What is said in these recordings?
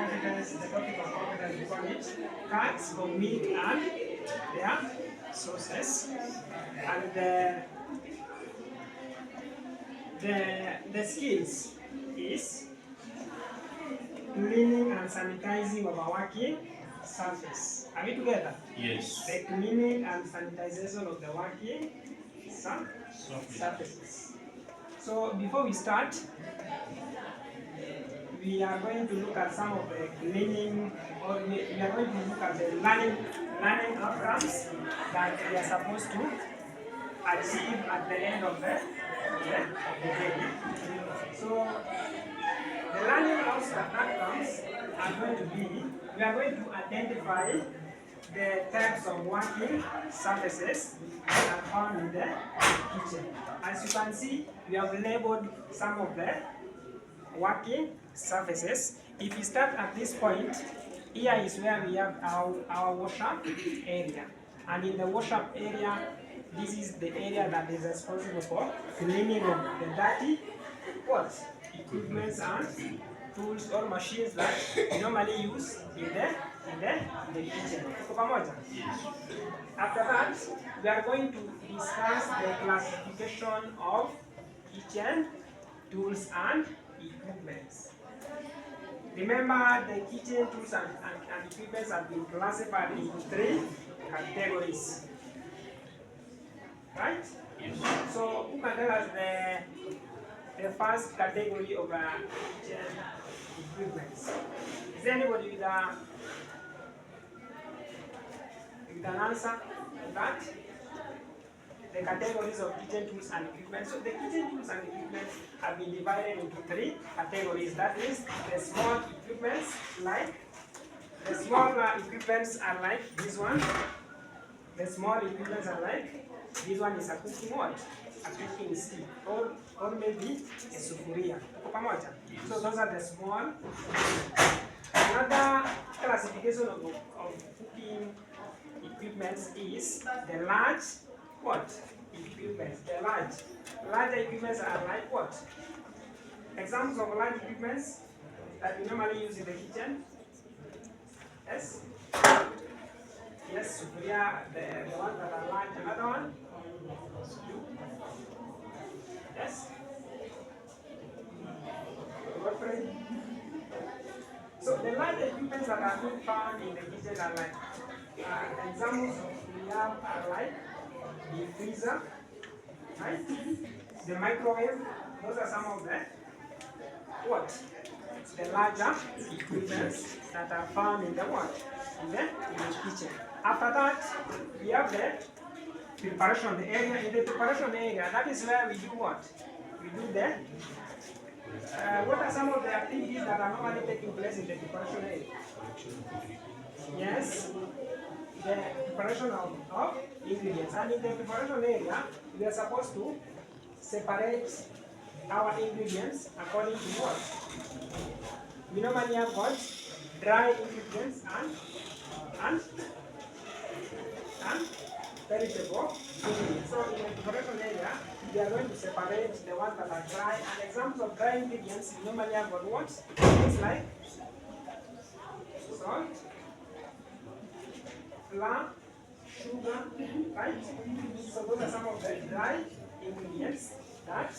competence, the topic of competence, we call it facts of milk and their sources. And the skills is cleaning and sanitizing of a working surface. Are we together? Yes. The cleaning and sanitization of the working surfaces. So before we start, we are going to look at some of the cleaning, or we are going to look at the learning outcomes that we are supposed to achieve at the end of the day. So the learning outcomes are going to be, we are going to identify the types of working surfaces that are found in the kitchen. As you can see, we have labeled some of the working surfaces. If we start at this point, here is where we have our workshop area. And in the workshop area, this is the area that is responsible for cleaning of the dirty equipments and tools or machines that we normally use in the kitchen. After that, we are going to discuss the classification of kitchen tools and equipments. Remember, the kitchen tools and equipments have been classified into 3 categories. Right? Yes. So, who can tell us the first category of kitchen equipments? Is there anybody with an answer to that? The categories of kitchen tools and equipment. So the kitchen tools and equipment have been divided into 3 categories. That is, the small equipments, like the small equipments are like this one. The small equipments are like this one is a cooking what? A cooking stick, or maybe a sufuria. So those are the small. Another classification of cooking equipments is the large equipments. The larger equipments are like what? Examples of large equipments that we normally use in the kitchen. Yes? Yes, sufuria, the ones that are large. Another one? Yes? Godfrey? So the large equipments that are being found in the kitchen are like, examples we have are like the freezer, right? The microwave. Those are some of the the larger equipments that are found in the in the kitchen. After that, we have the preparation area. In the preparation area, that is where we do what? We do the what are some of the activities that are normally taking place in the preparation area? Yes, the preparation of ingredients. And in the preparation area, we are supposed to separate our ingredients according to what? We normally have what? Dry ingredients and perishable ingredients. So in the preparation area, we are going to separate the ones that are dry. And examples of dry ingredients, we normally have what? Things like salt, flour, sugar, right? So those are some of the dry ingredients that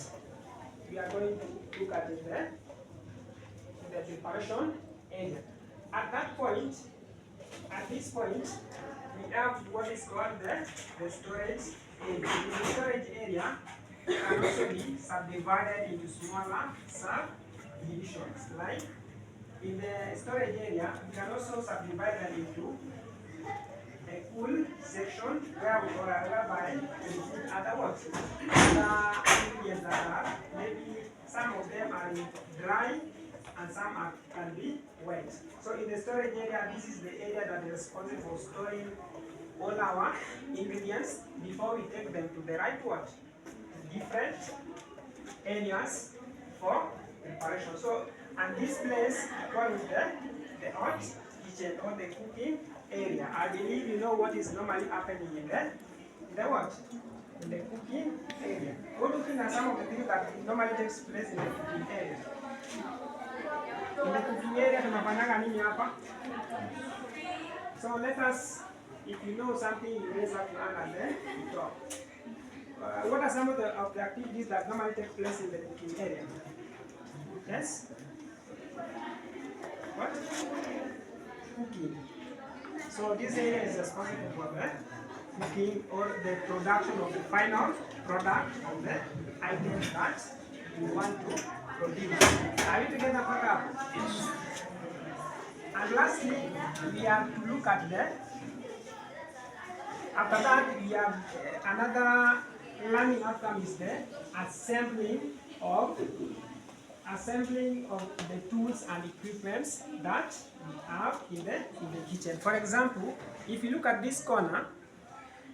we are going to look at in the preparation area. At that point, at this point, we have what is called the storage area. In the storage area, it can also be subdivided into smaller subdivisions. Like in the storage area, we can also subdivide them into a cool section whereby we put other ingredients that are maybe some of them are dry and some can be wet. So in the storage area, this is the area that is responsible for storing all our ingredients before we take them to the right different areas for preparation. So, and this place we call it the hot kitchen or the cooking area. I believe you know what is normally happening in the what? In the cooking area. What do you think are some of the things that normally takes place in the cooking area? In the cooking area tunafanyaga nini hapa? So let us, if you know something, you raise up your hand and then you talk. What are some of the activities that normally take place in the cooking area? Yes? What? Cooking. So this area is responsible for the cooking or the production of the final product of the items that you want to produce. Are you together, Paka? Yes. And lastly, we have to look at the, after that we have another learning outcome is the assembling of the tools and equipments that we have in the kitchen. For example, if you look at this corner,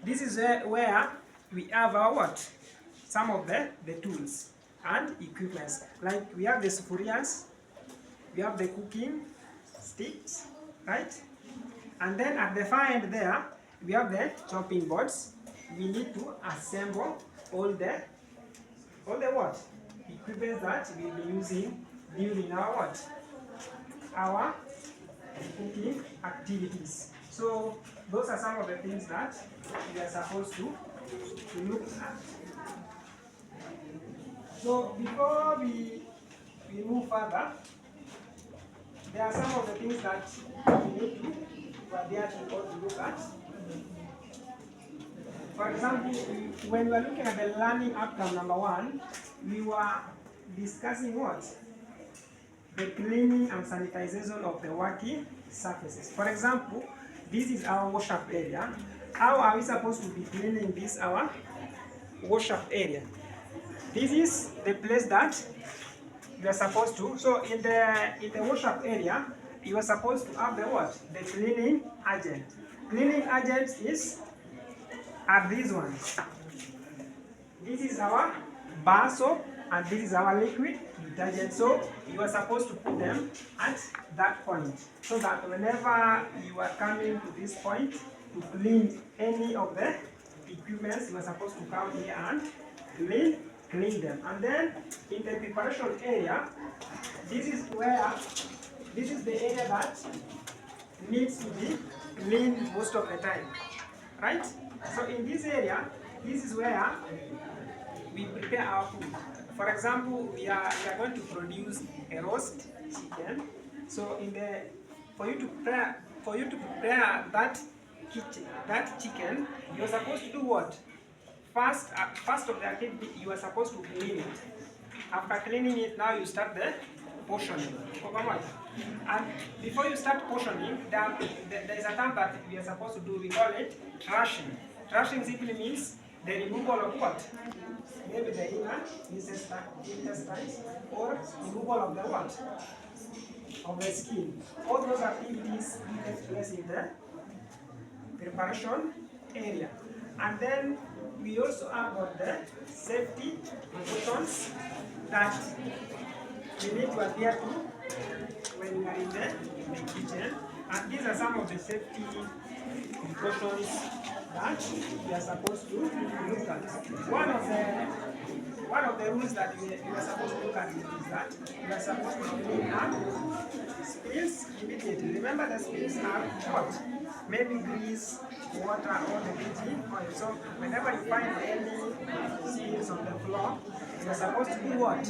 this is where we have our what? Some of the tools and equipments. Like we have the sufurias, we have the cooking sticks, right? And then at the far end there, we have the chopping boards. We need to assemble all the what? Equipment that we'll be using during our what? Our cooking activities. So those are some of the things that we are supposed to look at. So before we move further, there are some of the things that we need to adhere to or to look at. For example, when we are looking at the learning outcome number 1, we were discussing what? The cleaning and sanitization of the working surfaces. For example, this is our wash-up area. How are we supposed to be cleaning this our wash-up area? This is the place that we are supposed to. So in the wash-up area, you are supposed to have the what? The cleaning agent. Cleaning agents are these ones. This is our bar soap and this is our liquid detergent. So you are supposed to put them at that point so that whenever you are coming to this point to clean any of the equipments, you are supposed to come here and clean them. And then in the preparation area, this is the area that needs to be cleaned most of the time, right? So in this area, this is where we prepare our food. For example, we are going to produce a roast chicken. So for you to prepare that chicken, you are supposed to do what? First of the activity, you are supposed to clean it. After cleaning it, now you start the portioning. And before you start portioning, there is a term that we are supposed to do. We call it trashing. Trashing simply means the removal of what? Maybe the inner intestines or removal of the what? Of the skin. All those activities take place in the preparation area. And then we also have got the safety precautions that we need to adhere to when we are in the kitchen. And these are some of the safety precautions that we are supposed to look at. One of the rules that we are supposed to look at is that we are supposed to clean up spills immediately. Remember, the spills are what? Maybe grease, water, or the heating oil. So whenever you find any spills on the floor, you are supposed to do what?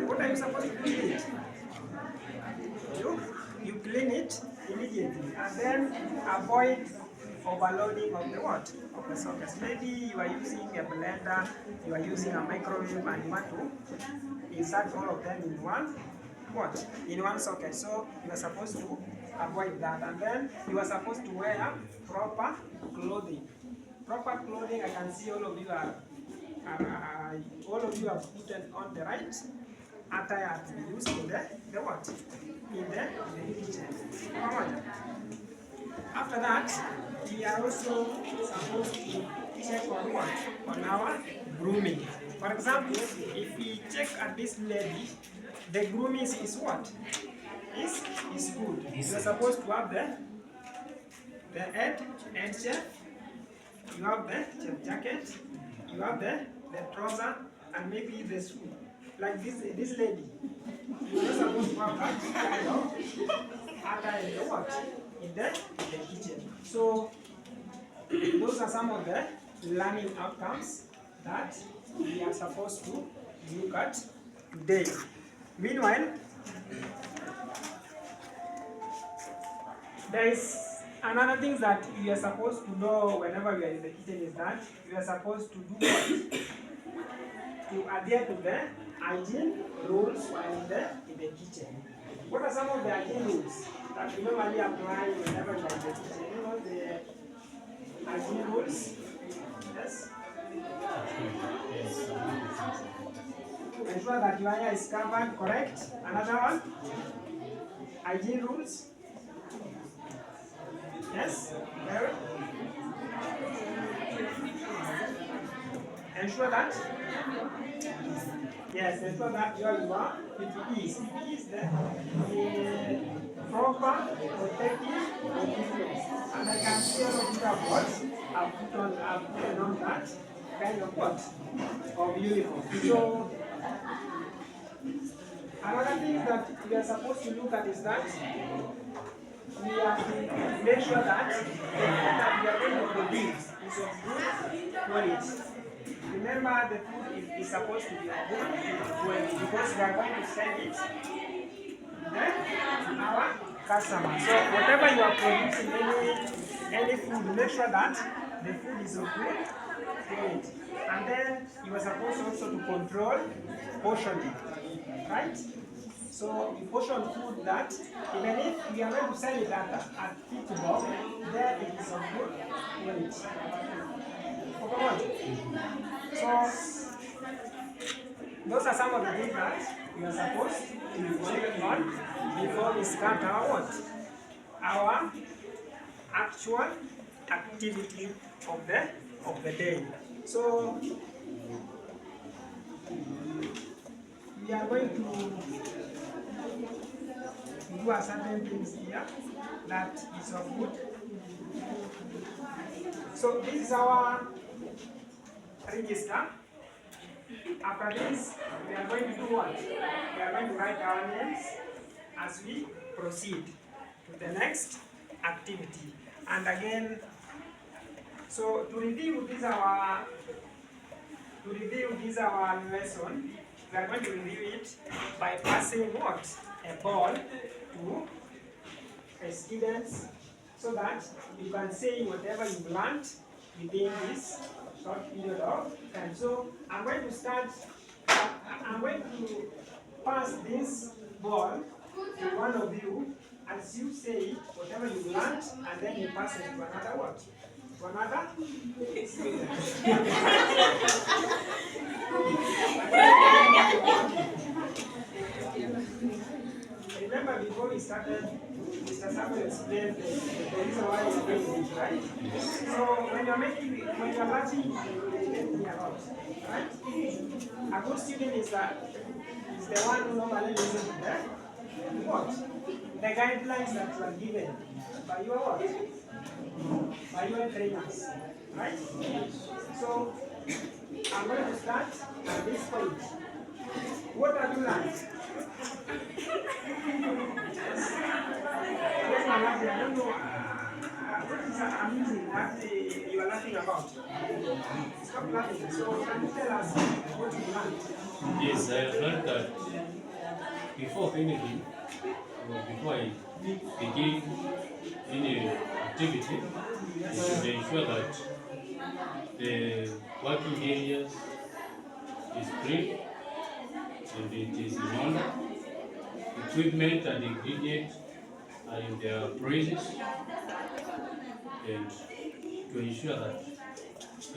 What are you supposed to do with it? You clean it immediately and then avoid overloading of the what? Of the sockets. Maybe you are using a blender, you are using a microwave and you want to insert all of them in one what? In one socket. So you are supposed to avoid that, and then you are supposed to wear proper clothing. Proper clothing, I can see all of you have put on the right attire to be used in the what? In the kitchen. After that, we are also supposed to check on what? On our grooming. For example, if we check at this lady, the grooming is what? Is good. You are supposed to have the head chef, you have the chef jacket, you have the trouser, and maybe the shoe. like this lady. You're not supposed to have that kind of attire in the what? In the kitchen. So those are some of the learning outcomes that we are supposed to look at today. Meanwhile, there is another thing that you are supposed to know whenever you are in the kitchen is that you are supposed to do what? To adhere to the hygiene rules while in the kitchen. What are some of the hygiene rules that we normally apply whenever you are in the kitchen? You know the hygiene rules? Yes? Ensure that your area is covered, correct? Another one? Hygiene rules? Yes? Mary? Ensure that? Yes, ensure that you are PPEs. PPEs the proper protective equipment. And I can see all of you have what? I've put on that kind of what? Of uniform. So another thing that we are supposed to look at is that we have to make sure that the food that we are going to produce is of good quality. Remember, the food is supposed to be of good quality because we are going to sell it to our customers. So whatever you are producing, any food, make sure that the food is of good quality. And then you are supposed also to control portioning, right? So you portion food that even if you are going to sell it at 50 bob, there it is of good quality. So those are some of the things that we are supposed to check on before we start our what? Our actual activity of the day. So we are going to do a certain things here that is of good. So this is our register. After this, we are going to do what? We are going to write our names as we proceed to the next activity. And again, so to review this our lesson, we are going to review it by passing what? A ball to the students so that you can say whatever you've learned within this short period of time. So I'm going to pass this ball to one of you as you say whatever you learned, and then you pass it to another what? To another student. Remember before we started, Mr. Samuel explained the reason why we're doing this, right? So when you're learning, you're getting a lot, right? A good student is the one who normally listens to the what? The guidelines that were given by your what? By your trainers, right? So I'm going to start at this point. What have you learned? Yes, my love, I don't know what is amusing that you are laughing about. Stop laughing. So can you tell us what you learned? Yes, I have learned that before anything, before I begin any activity, I should ensure that the working areas is clean and it is in order. Equipment and ingredients are in their places, and to ensure that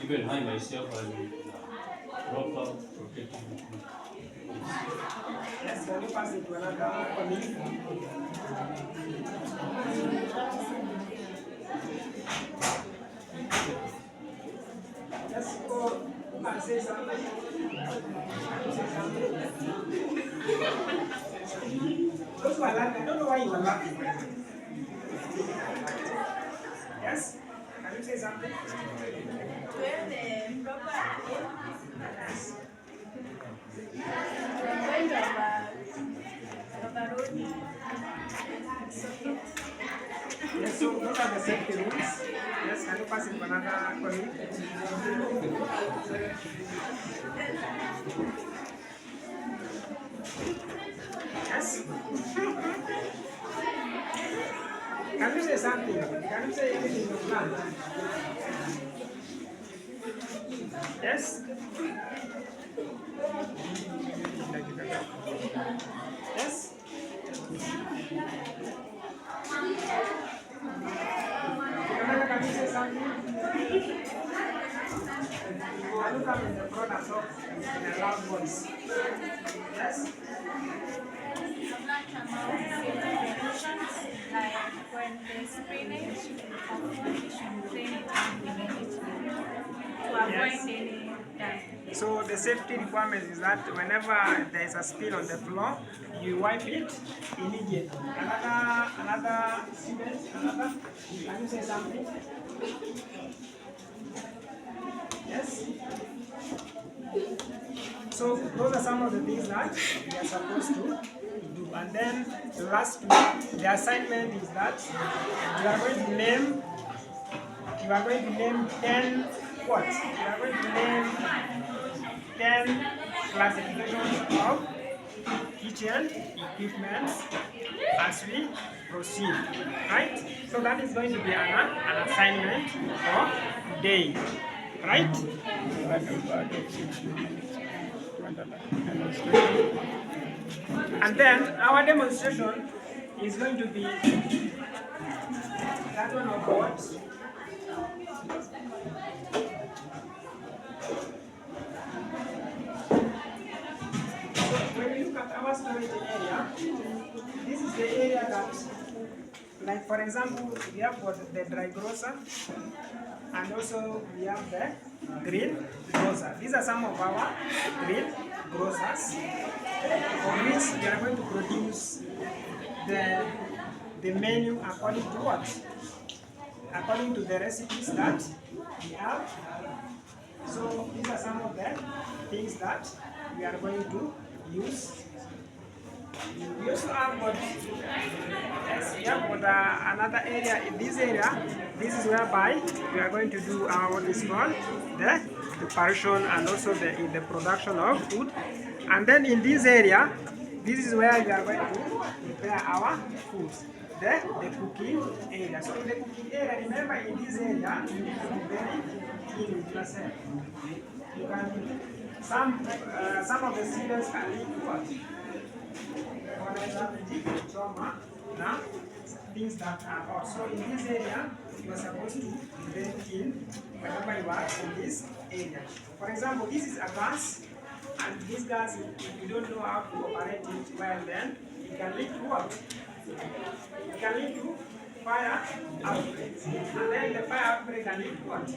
even I myself am in proper protective equipment. Yes, can you pass it to another colleague? Yes, go and say something. Say something. Those who are laughing, I don't know why you are laughing. Yes? Can you say something? Where the proper Yes. Yes, so those are the safety rules. Yes, can you pass it to another colleague? Yes. Can you say something? Can you say anything you plan? Yes? Yes? Can you say something? Can you come in the front and talk in a loud voice? Yes? Like when the spinach of fish, you clean it and clean it to avoid any dye. So the safety requirement is that whenever there is a spill on the floor, you wipe it immediately. Another student, can you say something? Yes? So those are some of the things that we are supposed to do. And then the last one, the assignment is that you are going to name 10 what? You are going to name 10 classifications of kitchen equipment as we proceed. Right? So that is going to be an assignment for today. Right? And then our demonstration is going to be that one of what? When you look at our storage area, this is the area that, like for example, we have got the dry grocer, and also we have the green grocer. These are some of our green grocers, for which we are going to produce the menu according to what? According to the recipes that we have. So these are some of the things that we are going to use. We also have got, yes, we have got another area. In this area, this is whereby we are going to do our what is called the preparation and also the production of food. And then in this area, this is where we are going to prepare our food. The cooking area. So in the cooking area, remember in this area, you need to be very clean with yourself. You can, some of the students can leave what? For example, trauma, now, things that are hot. So in this area, you are supposed to be very clean whenever you are in this area. For example, this is a gas, and this gas, if you don't know how to operate it well, then it can lead to what? It can lead to fire outbreak. And then the fire outbreak can lead to what?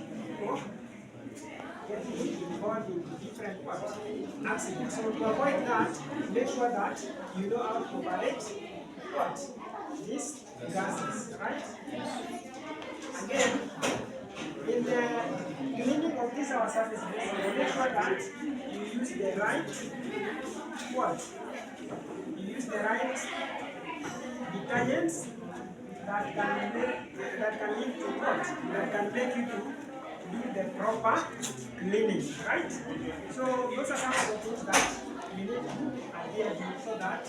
Getting involved in different accidents. So to avoid that, make sure that you know how to operate what? These gases, right? Again, in the cleaning of these our surfaces, make sure that you use the right what? You use the right detergents that can lead to what? That can make you to do the proper cleaning, right? So those are some of the things that we need to adhere to so that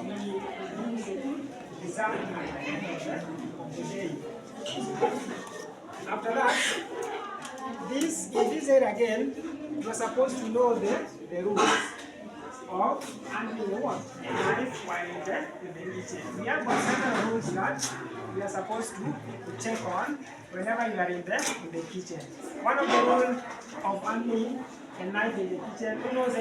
we produce a good result at the end of the day. After that, in this area again, you are supposed to know the rules of handling what? A knife while in the kitchen. We have got certain rules that we are supposed to check on whenever you are in the kitchen. One of the rules of handling a knife in the kitchen, who knows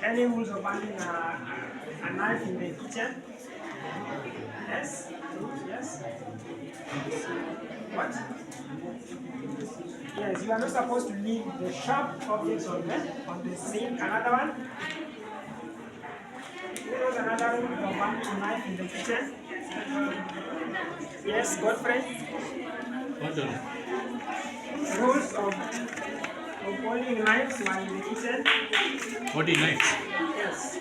any rules of handling a knife in the kitchen? Yes? Yes? What? Yes, you are not supposed to leave the sharp objects on the sink. Another one? There was another rule of handling a knife in the kitchen. Yes, Godfrey? What the Rules of holding knives while in the kitchen. holding knives? Yes.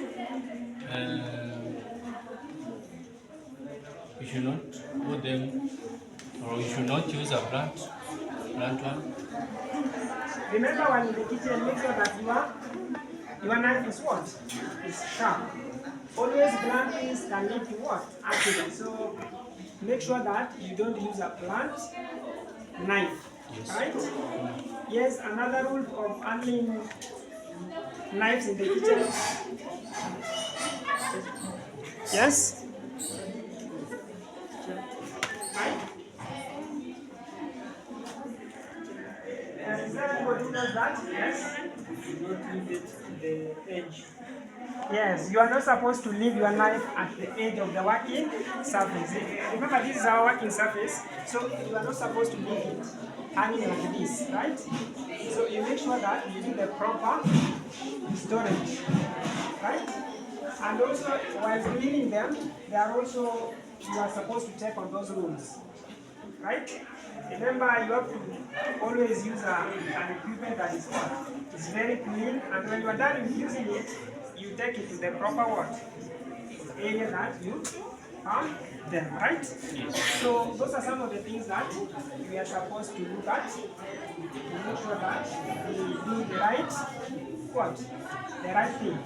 should not put them, or you should not use a blunt one. Remember, when in the kitchen, make sure that your knife is what? Is sharp. Always blunt things can lead to what? Accident. So make sure that you don't use a blunt knife. Yes. Right? Yes, another rule of handling knives in the kitchen. Yes? Right? Is there anybody who does that? Yes? Do not leave it the edge. Yes, you are not supposed to leave your knife at the edge of the working surface. Remember, this is our working surface, so you are not supposed to leave it hanging like this, right? So you make sure that you do the proper storage, right? And also, while cleaning them, they are also, you are supposed to check on those rules, right? Remember, you have to always use an equipment that is very clean, and when you are done with using it, you take it to the proper what? Area that you found them, right? Yes. So those are some of the things that we are supposed to look at to make sure that we do the right what? The right thing.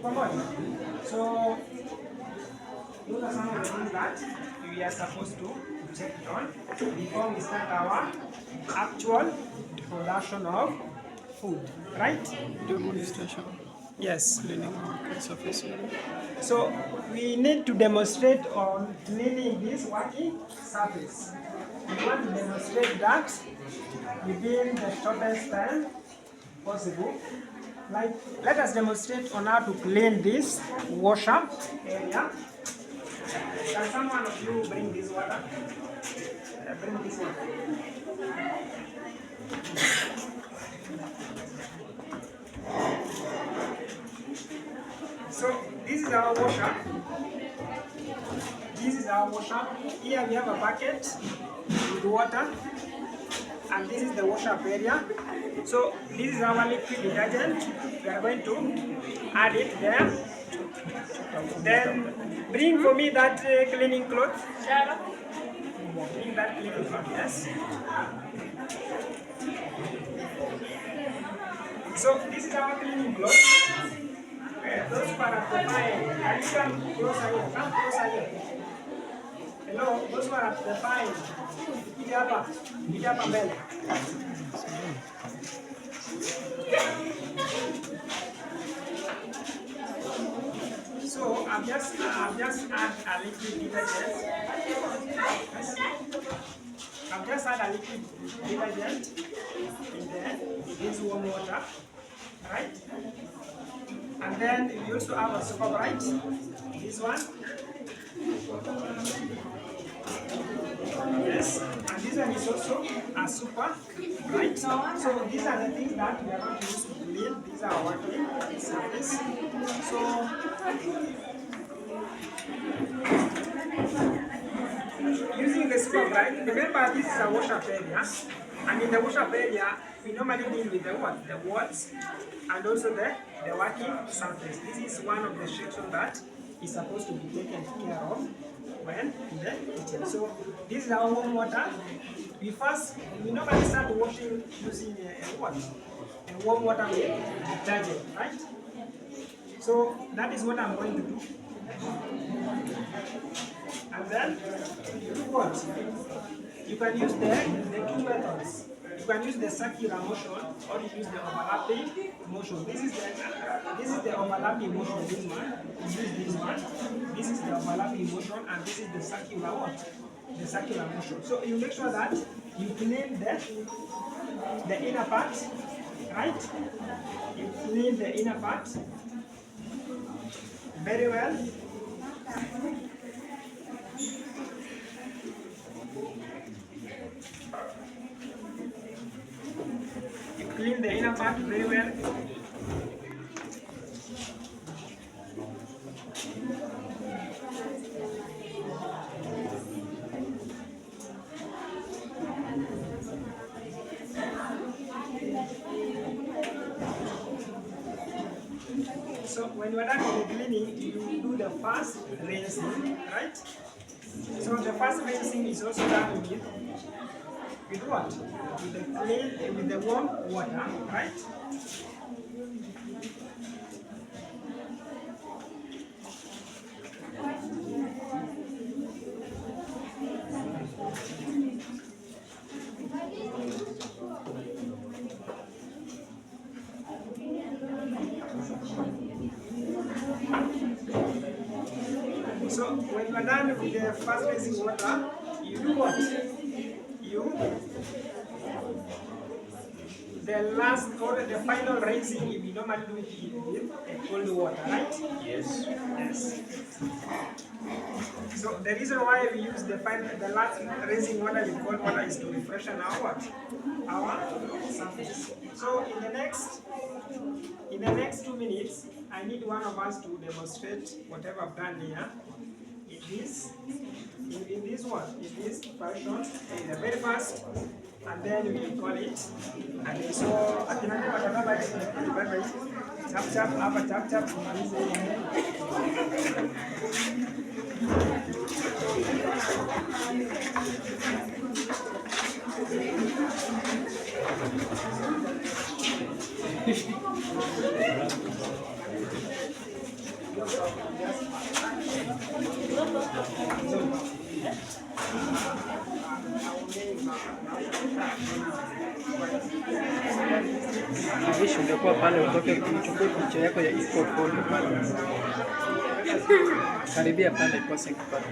Come on. So those are some of the things that we are supposed to check on before we start our actual production of food, right? Demonstration. Yes. Cleaning working surface. So we need to demonstrate on cleaning this working surface. We want to demonstrate that within the shortest time possible. Like, let us demonstrate on how to clean this washer area. Can someone of you bring this water? Bring this one. So this is our washer. This is our washer. Here we have a bucket with water, and this is the wash up area. So this is our liquid detergent. We are going to add it there. Then bring for me that cleaning cloth. Bring that cleaning cloth, yes. So this is our cleaning cloth. Those who are at the fire, can you come closer here? Come closer here. Hello, those who are at the fire, hapa mbele. So I've just add a liquid detergent. I've just add a liquid detergent in there. It is warm water, right? And then we also have a super bright. This one. Yes, and this one is also a super bright. So these are the things that we are going to use to clean. These are our working surface. So using the super bright, remember this is a wash up area, and in the wash up area we normally deal with the what? The wards and also the working surface. This is one of the sections that is supposed to be taken care of when in the kitchen. So this is our warm water. We normally start washing using a warm water with detergent, right? So that is what I'm going to do. And then you do what? You can use the two methods. You can use the circular motion or you use the overlapping motion. This is the overlapping motion. This one. You use this one. This is the overlapping motion, and this is the circular what? The circular motion. So you make sure that you clean the inner part, right? You clean the inner part very well. Clean the inner part very well. So when you are done with the cleaning, you do the first rinsing, right? So the first rinsing is also done with what? With the clean, with the warm water, right? So when you are done with the first rinsing water, you do what? The last or the final rinsing we normally do it with cold water, right? Yes. Yes. So the reason why we use the last rinsing water with cold water is to refreshen our surface. So in the next 2 minutes, I need one of us to demonstrate whatever I've done here. In this version, in the very first, and then we call it. And so akinani watababa chap chap hapa chap chap tumalize. Hivi ungekuwa pale utoke uchukue picha yako ya portfolio pale. Karibia pale kwa sekretari.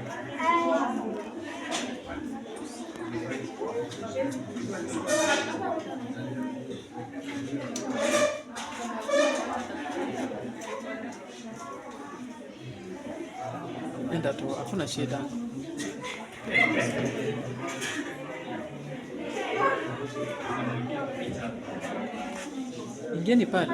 Enda tu, hakuna shida. Ingieni pale.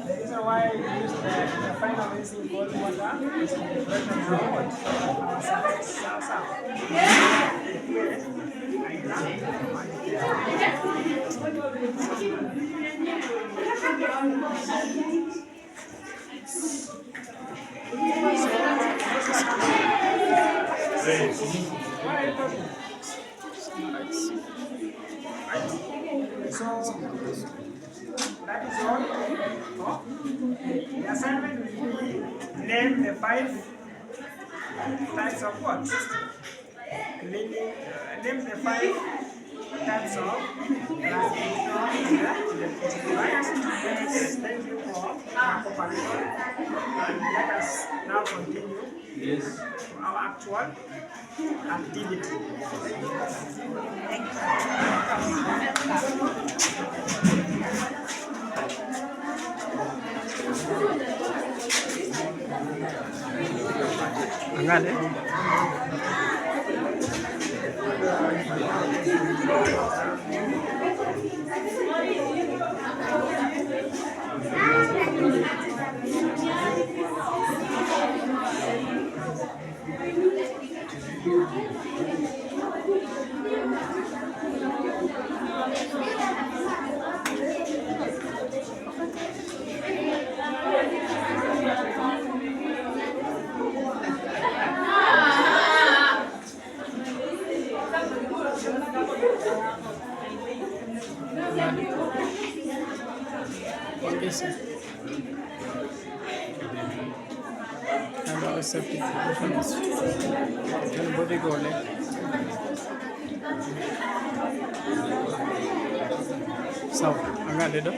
The reason why we use the final rinsing cold water is to freshen our surface. So that is all. The assignment will be name the 5 types of what? Cleaning. Name the 5 types of right? Thank you for cooperation. And let us now continue our actual activity. Angale. Yes. And our safety precautions. And body goal. Sawa, angaa dedo.